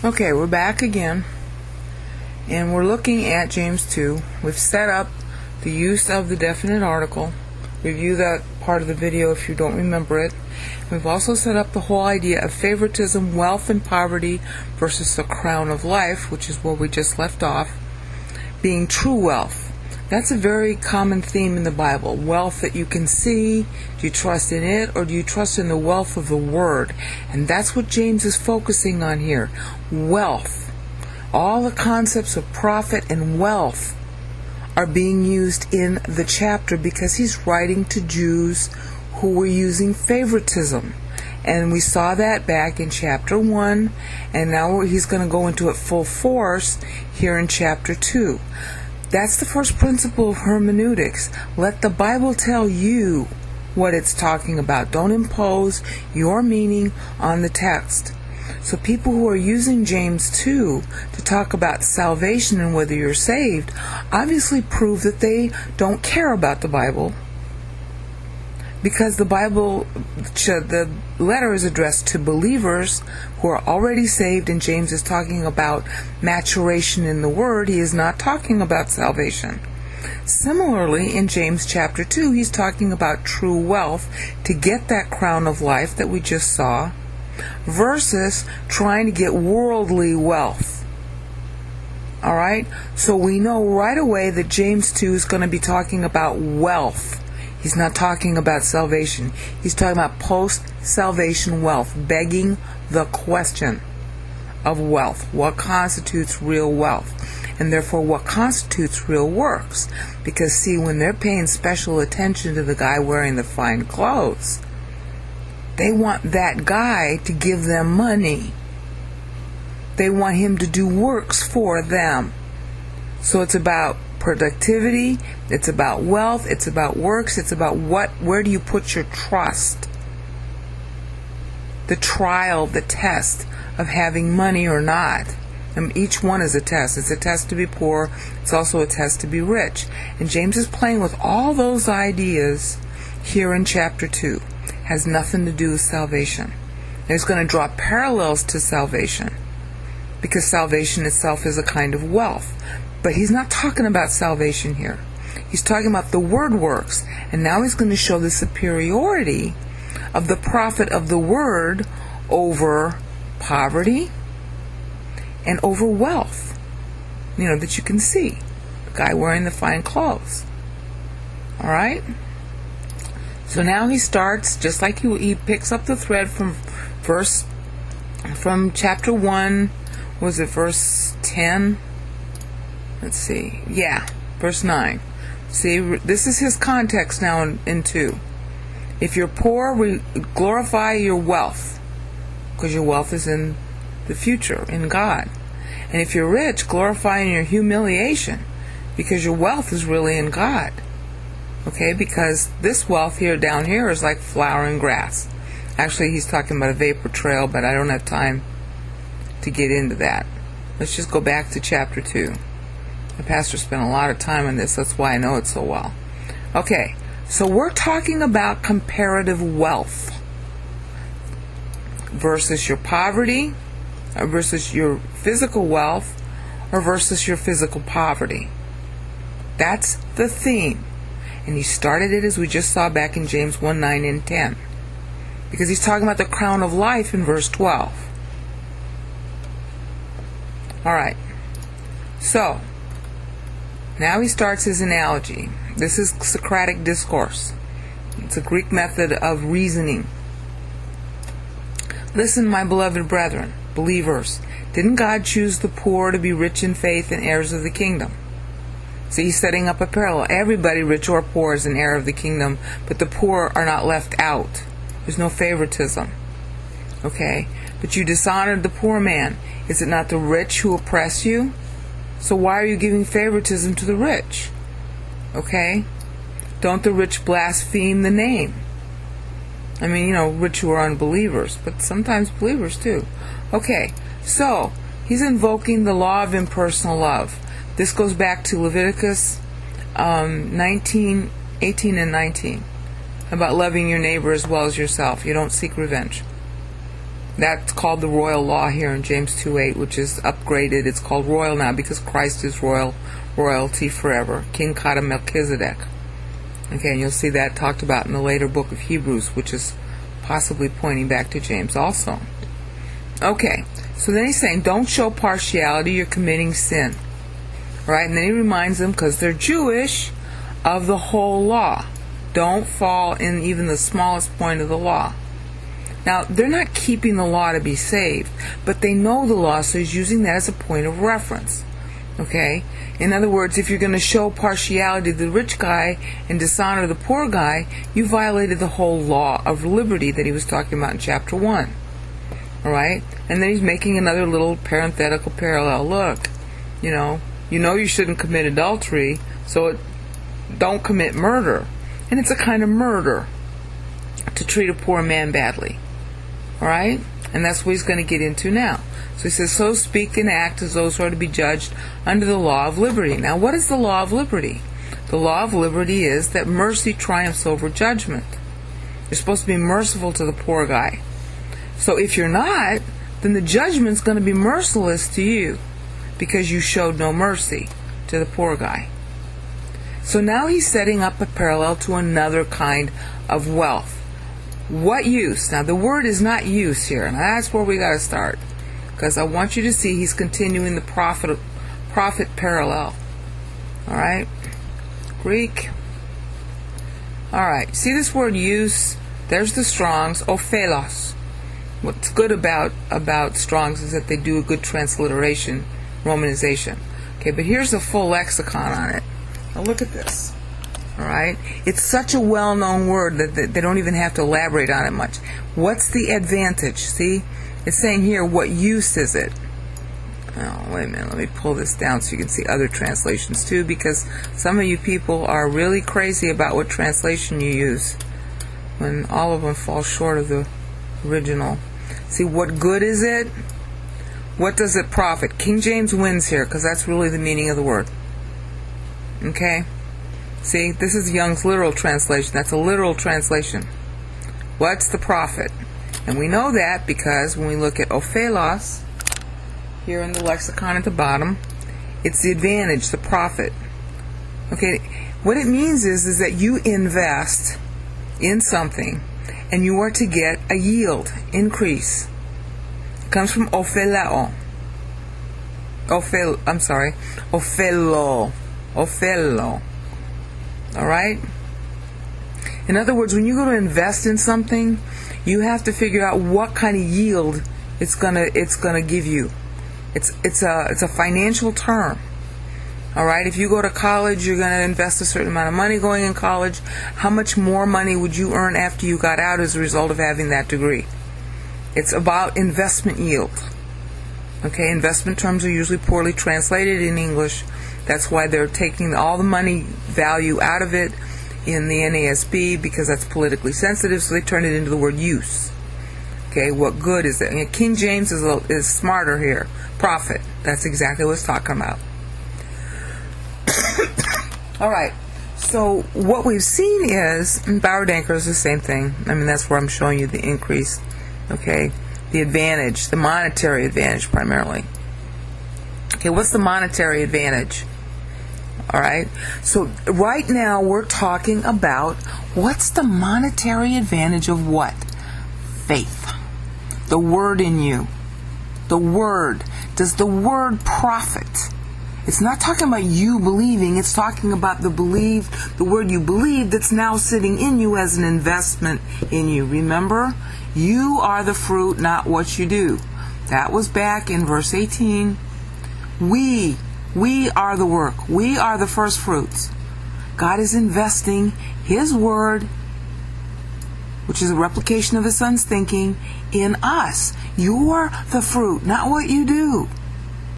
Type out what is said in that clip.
Okay, we're back again, and we're looking at James 2. We've set up the use of the definite article. Review that part of the video if you don't remember it. We've also set up the whole idea of favoritism, wealth and poverty versus the crown of life, which is where we just left off, being true wealth. That's a very common theme in the Bible. Wealth that you can see. Do you trust in it, or do you trust in the wealth of the Word? And that's what James is focusing on here. Wealth. All the concepts of profit and wealth are being used in the chapter because he's writing to Jews who were using favoritism. And we saw that back in chapter 1, and now he's going to go into it full force here in chapter 2. That's the first principle of hermeneutics. Let the Bible tell you what it's talking about. Don't impose your meaning on the text. So people who are using James 2 to talk about salvation and whether you're saved obviously prove that they don't care about the Bible, because the letter is addressed to believers who are already saved, and James is talking about maturation in the Word. He is not talking about salvation. Similarly, in James chapter 2, he's talking about true wealth to get that crown of life that we just saw, versus trying to get worldly wealth. Alright? So we know right away that James 2 is going to be talking about wealth. He's not talking about salvation. He's talking about post-salvation wealth, begging the question of wealth. What constitutes real wealth? And therefore, what constitutes real works? Because, see, when they're paying special attention to the guy wearing the fine clothes, they want that guy to give them money. They want him to do works for them. So it's about productivity, it's about wealth, it's about works, it's about where do you put your trust? The trial, the test of having money or not. And each one is a test. It's a test to be poor, it's also a test to be rich. And James is playing with all those ideas here in chapter 2. Has nothing to do with salvation. He's going to draw parallels to salvation, because salvation itself is a kind of wealth. But he's not talking about salvation here. He's talking about the Word works. And now he's going to show the superiority of the profit of the Word over poverty and over wealth. That you can see. The guy wearing the fine clothes. Alright? So now he starts, just like he picks up the thread from chapter 1, was it verse 10? Let's see. Yeah, verse 9. See, this is his context now in 2. If you're poor, glorify your wealth, because your wealth is in the future, in God. And if you're rich, glorify in your humiliation, because your wealth is really in God. Okay, because this wealth here down here is like flowering grass. Actually, he's talking about a vapor trail, but I don't have time to get into that. Let's just go back to chapter 2. The pastor spent a lot of time on this. That's why I know it so well. Okay, so we're talking about comparative wealth versus your poverty, or versus your physical wealth, or versus your physical poverty. That's the theme. And he started it, as we just saw back in James 1, 9, and 10. Because he's talking about the crown of life in verse 12. Alright. So, now he starts his analogy. This is Socratic discourse. It's a Greek method of reasoning. Listen, my beloved brethren, believers. Didn't God choose the poor to be rich in faith and heirs of the kingdom? So he's setting up a parallel. Everybody, rich or poor, is an heir of the kingdom, but the poor are not left out. There's no favoritism. Okay? But you dishonored the poor man. Is it not the rich who oppress you? So why are you giving favoritism to the rich? Okay? Don't the rich blaspheme the name? I mean, rich who are unbelievers, but sometimes believers too. Okay, so he's invoking the law of impersonal love. This goes back to Leviticus 18 and 19, about loving your neighbor as well as yourself. You don't seek revenge. That's called the royal law here in James 2:8, which is upgraded. It's called royal now because Christ is royalty forever. King Kata Melchizedek. Okay, and you'll see that talked about in the later book of Hebrews, which is possibly pointing back to James also. Okay, so then he's saying, don't show partiality, you're committing sin. All right, and then he reminds them, because they're Jewish, of the whole law. Don't fall in even the smallest point of the law. Now, they're not keeping the law to be saved, but they know the law, so he's using that as a point of reference. Okay? In other words, if you're going to show partiality to the rich guy and dishonor the poor guy, you violated the whole law of liberty that he was talking about in chapter 1. All right? And then he's making another little parenthetical parallel. Look, you know you shouldn't commit adultery, so don't commit murder. And it's a kind of murder to treat a poor man badly. All right? And that's what he's going to get into now. So he says, so speak and act as those who are to be judged under the law of liberty. Now, what is the law of liberty? The law of liberty is that mercy triumphs over judgment. You're supposed to be merciful to the poor guy. So if you're not, then the judgment's going to be merciless to you because you showed no mercy to the poor guy. So now he's setting up a parallel to another kind of wealth. What use? Now the word is not use here, and that's where we got to start, because I want you to see he's continuing the profit parallel. All right, Greek. All right, see this word use? There's the Strong's, ophelos. What's good about Strong's is that they do a good transliteration, romanization. Okay, but here's a full lexicon on it. Now look at this. All right, it's such a well-known word that they don't even have to elaborate on it much. What's the advantage? See, it's saying here, what use is it? Oh, wait a minute, let me pull this down so you can see other translations too, because some of you people are really crazy about what translation you use when all of them fall short of the original. See, what good is it? What does it profit? King James wins here because that's really the meaning of the word. Okay? See, this is Young's literal translation. That's a literal translation. What's the profit? And we know that because when we look at ophelos, here in the lexicon at the bottom, it's the advantage, the profit. Okay, what it means is that you invest in something and you are to get a yield, increase. It comes from ophelao. Ophello. All right? In other words, when you go to invest in something, you have to figure out what kind of yield it's gonna give you. It's a financial term. All right? If you go to college, you're going to invest a certain amount of money going in college. How much more money would you earn after you got out as a result of having that degree? It's about investment yield. Okay? Investment terms are usually poorly translated in English. That's why they're taking all the money value out of it in the NASB, because that's politically sensitive, so they turn it into the word use. Okay, what good is it? And King James is smarter here. Profit. That's exactly what it's talking about. All right, so what we've seen is, and Bauer Danker is the same thing. I mean, that's where I'm showing you the increase. Okay, the advantage, the monetary advantage primarily. Okay, what's the monetary advantage? All right, so right now we're talking about what's the monetary advantage of what? Faith. The word in you. The word. Does the word profit? It's not talking about you believing. It's talking about the word you believe that's now sitting in you as an investment in you. Remember, you are the fruit, not what you do. That was back in verse 18. We are the work. We are the first fruits. God is investing His word, which is a replication of His Son's thinking, in us. You're the fruit, not what you do.